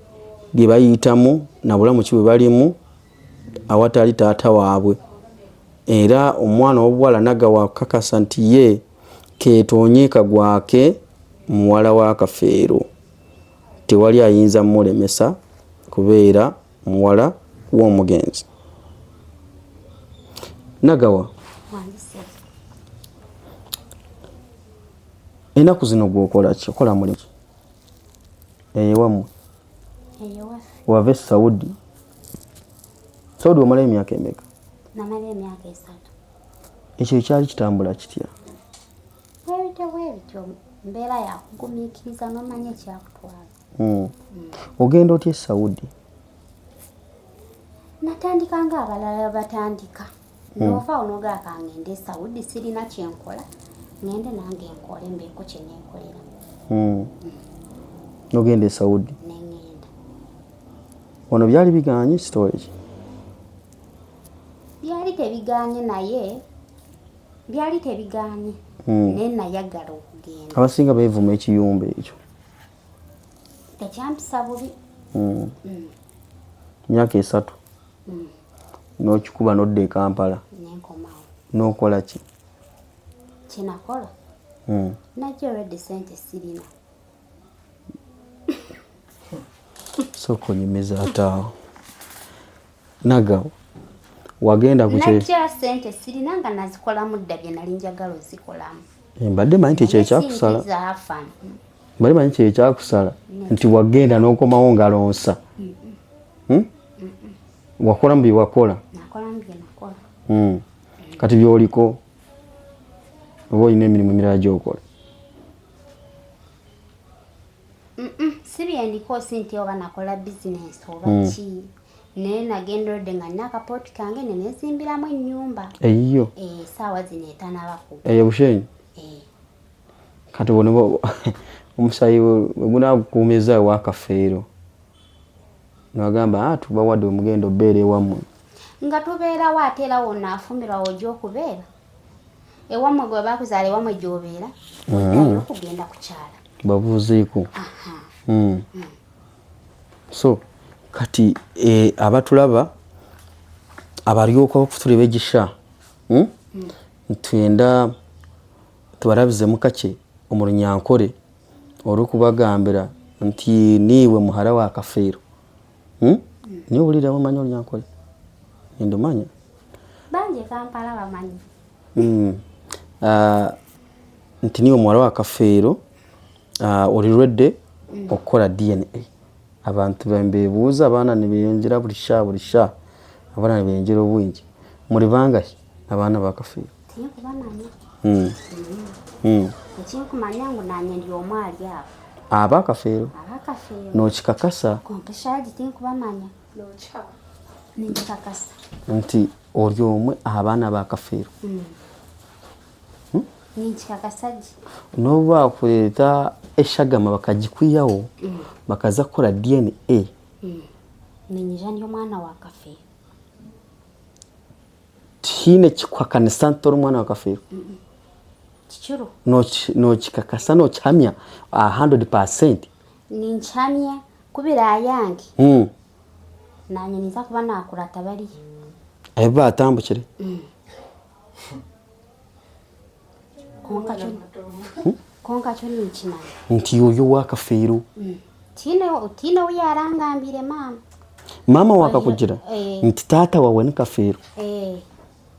bye bayitamu na bulamu ki bwe balimu awatali taata waabwe. Era omwana w'obuwala Nagawa akakasa nti ye keetoonyeeka gwake muwala wa Kafeero. Tewali ayinza mulemesa kubeera muwala w'omugenzi. Nagawa, ennaku zino gw'okola ki? Okola mulimu ki? Eyewammwe? Wava e Saudi? Saudi omala emyaka emeka?
Namala emyaka 3.
Ekyo ekyali kitambula kitya?
Bwebityo mbeera yakugumiikiriza n'omanya ekyakutwala.
Ogenda otya e Saudi?
Natandika ng'abalala batandika. N'ova onogaka ngende e Saudi sirina kyenkola. Ngende nange nkole mbeeko kye neekolera.
Nogenda e Saudi?
Nengenda.
Wano byali biganye storage?
Byali tebiganye naye. Byali tebiganye. Naye nayagala okugenda.
Abasinga beevuma ekiyumba ekyo.
Tekyampisa bubi.
Myaka 3. N'okikuba n'odda e Kampala.
Nenkomawo.
N'okola ki?
Kyenakola? Najja olwedde ssente sirina.
Sooka onyumiza ataawo. Nagawa, wagenda ku kye?
Najja ssente sirina nga nazikolamu dda bye nali njagala ozikolamu.
Mbadde manyi nti ekyo ekyakusala? Mbadde manyi nti ekyakusala nti wagenda n'okomawo ngalonsa. Wakolamu bye wakola?
Nakolamu bye nakola.
Kati by'oliko oba olina emirimu emirala gy'okola?
Si byendiko si nti oba nakola bizinesi oba ki. Naye nagenda olwedde nga nina akapooti kange ne neezimbiramu ennyumba.
Eyiyo?
Essaawa zino etanabakuba.
Eyo Bushenyi? Kati bw'onoba omusaayi bwe gunaagukuumiza ewa Kafeero n'agamba tubawadde omugenda obeera ewammwe.
Nga tubeerawo ate era wonna afumbirwa ojja okubeera. ewamwe gwe bakuzala ewamwe gy'obeera oddayo okugenda kukyala
babuuzeeko. So kati abatulaba abalyoka okutuleba egisha ntwenda tubarabize mukake omulunyankore olw'okubagambira nti niiwe muhara wa Kafeero. Niwe bulira bamanya olunyankore? Ndumanya
bangi Kampala bamanyi.
Nti niwe muhara wa Kafeero oli redde okukola DNA. Abantu bambebuuza abaana nibeyongera buli sha abaana nibeyongera obwingi. Muri bangahe abaana ba Kafeero?
Tinkubamanya. Ekinkumanya ngu nanye ndi omu ali awo.
Aba Kafeero?
Aba Kafeero.
N'okikakasa?
Konkeshaagi tinkubamanya. Ninkikakasa.
Nti oli omwe abaana ba Kafeero?
Ninkikakasagi.
N'oba bakuleeta eshagama bakagikwiyawo bakaza kukola DNA.
Ninyija ndi omwana wa Kafeero.
Tiine kikwakanisa nti tori omwana wa Kafeero?
Kikuru.
N'okikakasa n'okihamya 100%?
Ninkihamya kubira ayange. Nanye niza kuba nakurata bariya.
Abo batambukire?
Konka kyo ninkinanya.
Nti oyo wa Kafeero?
Tiine we yarangambire mama.
Mama wakakugira nti taata wawe ni Kafeero?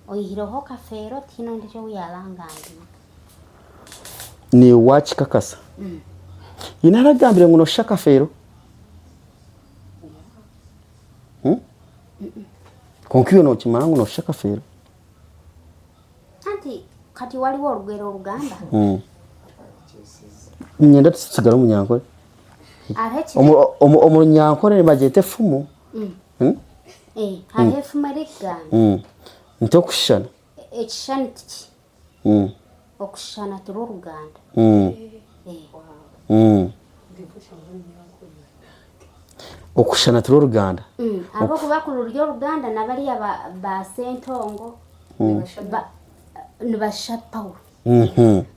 Oyihireho Kafeero tiine ondi kyo we yarangambire.
Ni wakikakasa? Yine aragambire ngu nosha Kafeero? Konka iyo nokimanya ngu nosha Kafeero?
Anti kati waliwo olugero olugamba?
Nyenda tusigala omunyankore. Omulunyankore nibagyeta efumu.
Hariho efumu erigamba
nti okushishana.
Ekishishani tiki? Okushishana turi Oluganda.
Okushishana turi Oluganda.
Ahabw'okuba kulurya Oluganda nabariya ba Sentongo nibasha Pawulo.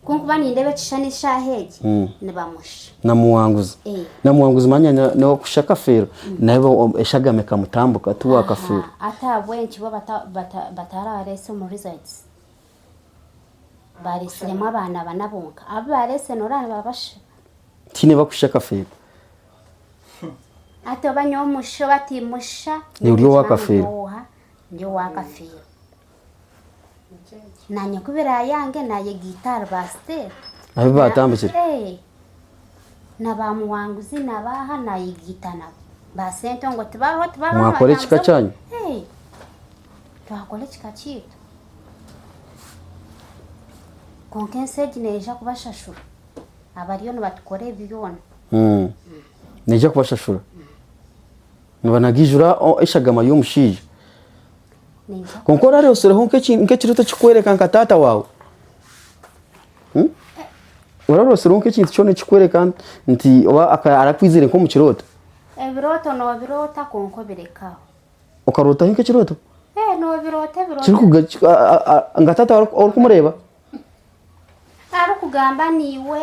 Kunkuba nindeba ekishishani shahegi nibamusha.
Namuwanguzi. Namuwanguzi manya n'okusha Kafeero nabo eshagama ekamutambuka tuwa Kafeero.
Ate abwenki bo batarabarese mu results. Baresiremu abaana bana bonka. Abo barese norani babasha.
Tiine bakusha Kafeero.
Ate obanya omusha batimusha.
Ni uri wa Kafeero.
Ndi wa Kafeero. Nanye kubira yange naye gitara baste.
Abo batambukire?
Nabamuwanguzi nabaha naye gitana. Ba Sentongo tibaho.
Mwakore kika cyanyu?
Twakole kika kitu. Konka enseegi neija kubashashura. Abariyo nibatukora ebyo byona.
Neija kubashashura? Nibanagijura eshagama y'omushiija? Konka orareosereho nk'ekiruto kikwereka nka taata waawe? Orareosereho nk'ekintu kyona kikwereka nti oba arakwizire nk'omu kirooto?
Ebirooto noobirota konka obirekaho.
Okarotaho nk'ekirooto?
Noobirota
nga taata orikumureeba?
Arikugamba niiwe.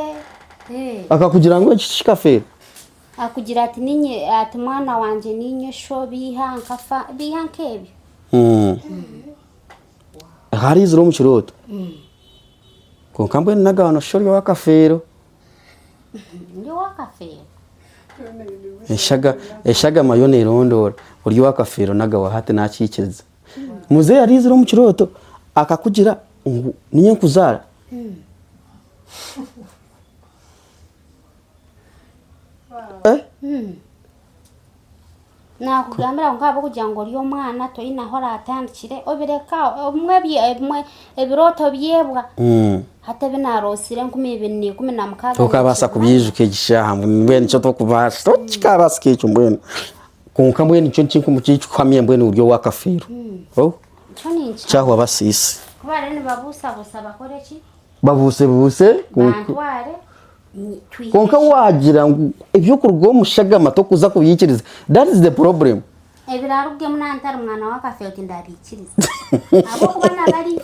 Akakugira ngu ekiki Kafeero?
Akugira ati ninye ati mwana wanje ninye sho biha nk'ebyo.
Harizire omu kirooto? Konka mbwenu nagaba shori wa Kafeero.
Ndi wa Kafeero.
Eshagama yo nerondoora ori wa Kafeero nagawa hati nakikiriza. Muze yarizire omu kirooto akakugira ngu ninye nkuzaara.
Nakugambira ngo abo kugira ngo ori omwana toyina aho ratandikire obireka omwe ebirooto byebwa. Hata binarosire 2016.
Tokabasa kubyijuka egishaha mbwenu kyo tokubasa tokikabasa kekyo mbwenu. Konka mbwenu kyo nkinkumukikuhamye mbwenu uri wa Kafeero. Kyahwa basisi.
Kuba rero babusa bakore ki?
Babuse
bantware
konka wagira ngo ebyo kurugo omushagama tokuza kubyikiriza. That is the problem.
Ebirarugye munantara mwana wa Kafeero tindabikiriza. Abo kubana bari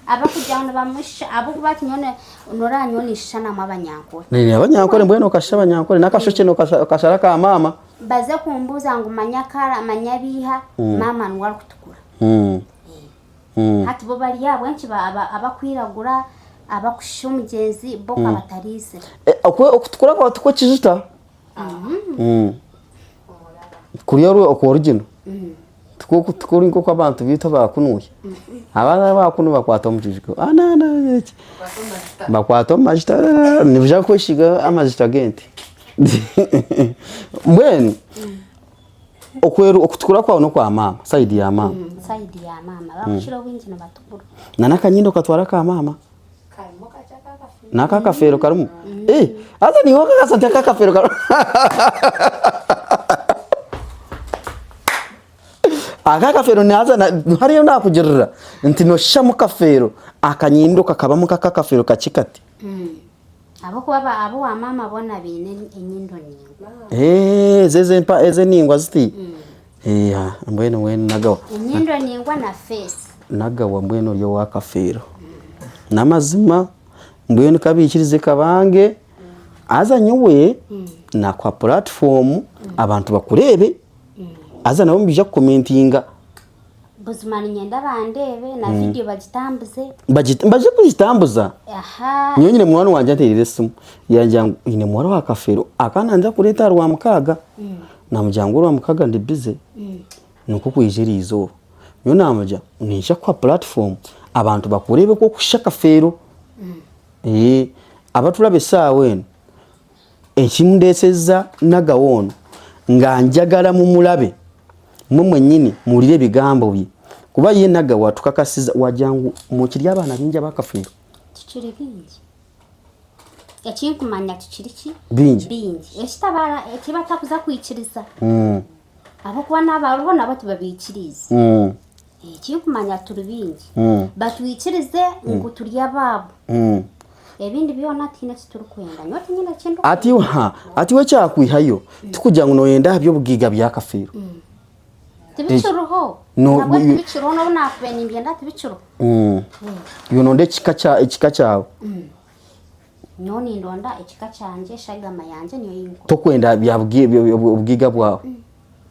abakujyana bamusha abo bakinyone onora nyoni shana mabanyankole
nini abanyankole mbweno kasha abanyankole nakashoche no kasharaka mama
baze kumbuza ngo manyakara manyabiha mama nwari kutukura hati bo bari yabo enchi abakwiragura abakushumugenzi boka batarise
okutukura kwa tuko kizuta kuriyo ko original tukuri ngo kwabantu bita bakunuye abana bakunu bakwata omujijiko ana bakwata omajita nibija kweshiga amajita gente mbwenu okweru okutukura kwa no kwa mama side ya mama
bakushira wingi no batukura
nakanyindo katwara ka mama naka kafero karumu ata ni waka kasante ka kafero karumu aka kafero naza hariyo nakugirira nti no shamu kafero akanyindo kakaba mu kafero kachikati
abo kuba abo wa mama bona bine enyindo ningwa
eze ningwa ziti mbweno wenu nagawa
enyindo ningwa na face
nagawa mbweno yo wakafero namazima mbwenu kabikirize kabange aza nyowe na kwa platform abantu bakurebe aza nabo mbija commentinga
buzimana nyenda bandebe na video bagitambuze
baje kuzitambuza nyonyine mwana wanje aterire simu yanja ine mwara wa kafero akana nza kureta rwa mukaga na mujyango rwa mukaga ndi bize nuko kwijirizo nyo namaja nisha kwa platform abantu bakurebe ko kushaka fero abatulabe sawe ekindeseza nagawono nganjagala mu mulabe mumwe nyini mulire bigambo bi kuba ye naga watukakasiza wajangu mu kiri abana binja bakafero
kikiri bingi yakinkumanya kikiriki
bingi
ekitabara ekibatakuza kwikiriza abo kuba n'abaruho nabo tubabikiriza ekinkumanya turi bingi batwikirize ngo turi ababo ebindi byona tina siturukwenda nyoti nyina kindu
ati we cyakwihayo tukujya ngo noyenda byo bugiga bya kafero
tibicuruho nabwo tibicuruho nabo nakubena imbyenda tibicuruho
yononde ekika cyawe
noni ndonda ekika cyanje shagama yanje niyo yinko
to kwenda bya bugiga bwawe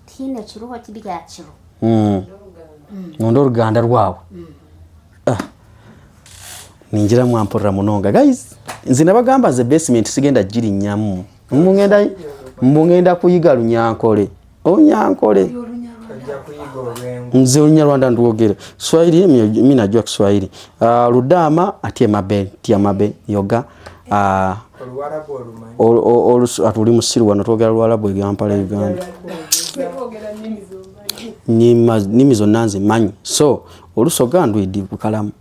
tina kiruho kibya kiro
nondo ruganda rwawe ninjira mwamporera munonga guys nzina bagamba ze basement sigenda jiri nyamu mbungenda kuyiga lunyankole onyankole nze Olunyarwanda ndwogere Swahili mimi najua Kiswahili Ludama atie mabe yoga atuli musiru wano twogera Luwarabu egampala Uganda nimi zonna nze manyi so olusoga ndwidi bukalamu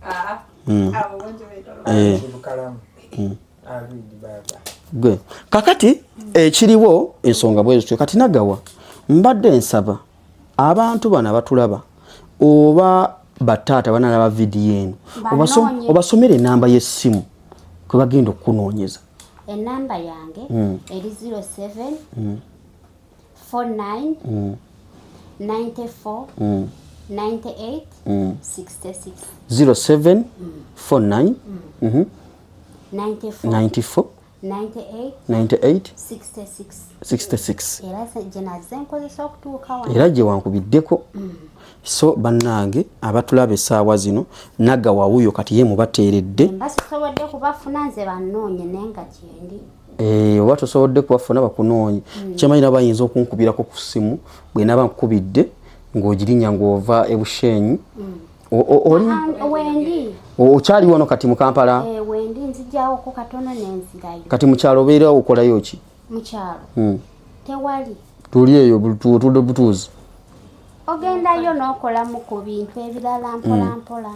gwe kakati ekiriwo ensonga bwezo kati nagawa mbadde nsaba abantu bana batulaba oba batata bana laba video eno obasomere namba y'essimu kwe bagenda okunoonyeza
enamba yange eri 07 49 94 98 66
07 49
94 98
66 era je wankubiddeko so bannange abatulaba essaawa zino naga wawuyo kati ye mubateeredde
basobodde kubafuna nze bannoonye nenga gyendi
oba tosobodde kubafuna bakunoonye kyamanyira bayinza okunkubirako ku ssimu bwe naba nkubidde ng'ogirinya ng'ova ebushenyi
wendi
okyali wano kati mu Kampala
wendi nzijawo ko katono nenzirayo
kati mu kyalo obeera okolayo ki
mu kyalo tewali
tuli eyo tutudde butuuzi
ogendayo n'okolamu ku bintu ebirala mpola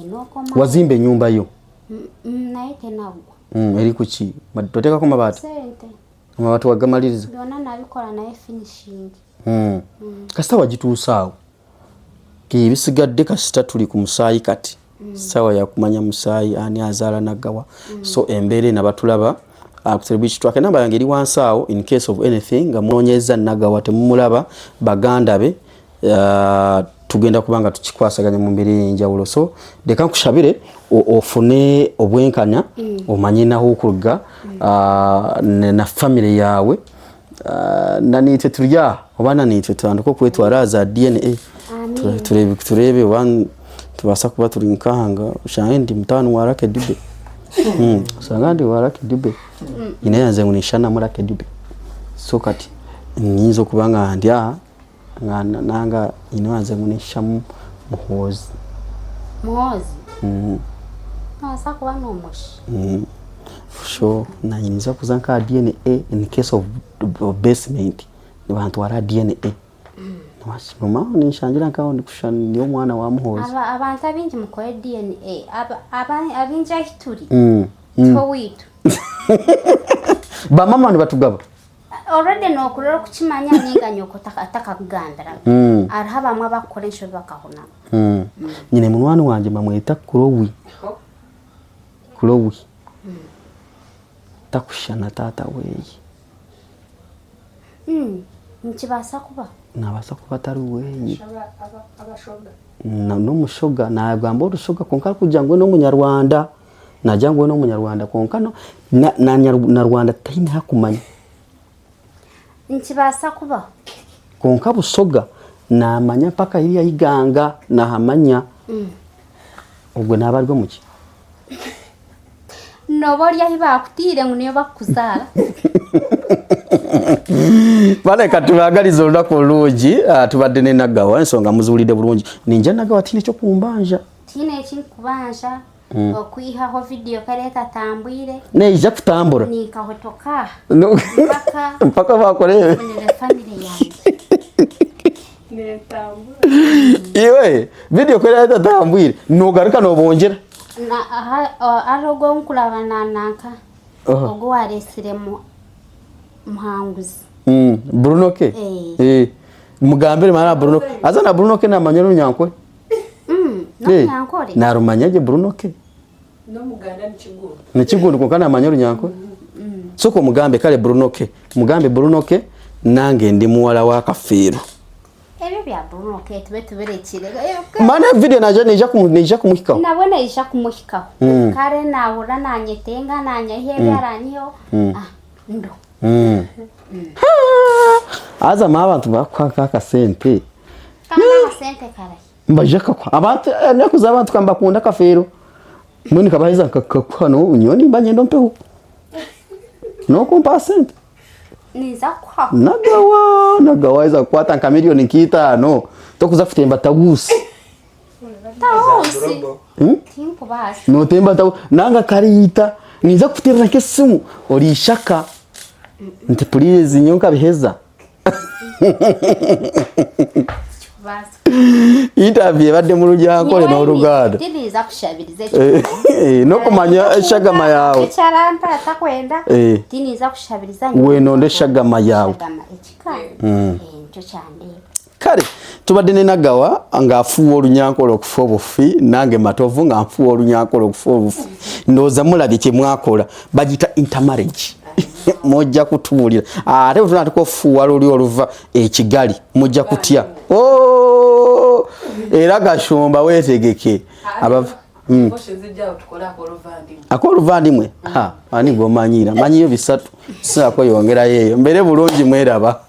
n'okoma
wazimba ennyumba yo
naye tenagwa
eri ku ki toteekako mabaati
sente
amabaati wagamaliriza
byonna nabikola naye finishing
kasita wagituusaawo kibisigadde kasita tuli ku musaayi kati sawa ya kumanya musaayi ani azaala nagawa so embeere nabatulaba akuterebichi twake namba yange eri wansi awo in case of anything nga munoonyeza nagawa temumulaba baganda be tugenda kubanga tukikwasaganya mu mbiri enjawulo. So leka nkushabire ofune obwenkanya omanye naho okuruga na family yawe nanite tulya obana nite tandiko kwetwara za DNA turebe wan tubasa kuba turi nkanga ushange ndi mutano wa Lucky Dube usanga ndi wa Lucky Dube ine yanze ngunishana muri Lucky Dube. So kati nizo kubanga ndya ngana nanga ine yanze ngunisha muhozi
asa kuba nomushi
so na iniza kuzanka DNA in case of basement ni bantu wara DNA mama nishangira nkaho ndikushana niyo mwana wa muhozi
abantu abinji mukore DNA abinji ahituri to witu
ba mama ni batugaba
already no kurero kukimanya ninga nyoko atakakugandara arha bamwe bakoresha bakahona
nyine munwana wanje mamwita kurowi takushana tata weyi
nkibasa kuba
nabasa kuba tari weyi no mushoga nagamba urushoga konka kujangwe no munyarwanda najangwe no munyarwanda konka no na Rwanda tayine hakumanya
nkibasa kuba
konka busoga namanya paka iriya iganga nahamanya ubwo nabarwe muki
nobori yahiba kutire ngo niyo bakuzara
bane katubagaliza olako luji tubadene nagawa ensonga muzulide bulungi ninja nagawa tine cyo kumbanja
tine kubanja okwihaho video kareka tambwire
ne ija kutambura
nikahotoka
mpaka bakoreye
family yangu
netambura
iwe video kareka tambwire nogaruka nobongera
na arogo nkulabana nanka ogo waresiremo muhanguzi
Bruno ke mugambere mara Bruno azana Bruno ke namanyoro nyankore
no nyankore
narumanyaje Bruno ke
no muganda ni
kigundo kokana amanyoro nyankore soko mugambe kale Bruno ke nange ndi muwala wa Kafiro
ebe bya Bruno ke tuberekire
mana video neja kumuhikaho
nabona isha kumuhikaho kare nahura nanyetenga nanyahebe aranyiho ndo
aza mabantu bakwaka sente
kama sente kare
mbajaka kwa abantu nakuza abantu kamba kunda Kafiro mwini kabaiza kakano unyoni mbanye ndompeho no kumpa sente
niza kwa
nagawa iza kwata nka milioni nk'itano tokuza futemba tagusi
timpo basi
no temba tagu nanga karita niza kutirana kesimu orishaka nti please nyonka biheza
basi
interview badde mu rujankole no rugada
tiniza kushabirize
no kumanya shagama yawe
charanta atakwenda tiniza kushabiriza
we nonde shagama yawe
cyo cyane
kare tubadde nagawa ngafuwa olunyankole okufa obufi nange matovu ngafuwa olunyankole okufa obufi ndoza mulabi kye mwakola bagita intermarriage mojja kutubulira ate tunatiko fuwa luli oluva ekigali mojja kutya era gashomba wetegeke abava akoluvandimwe ani gomanyira manyiyo bisatu sako yongera yeyo mbere bulungi mweraba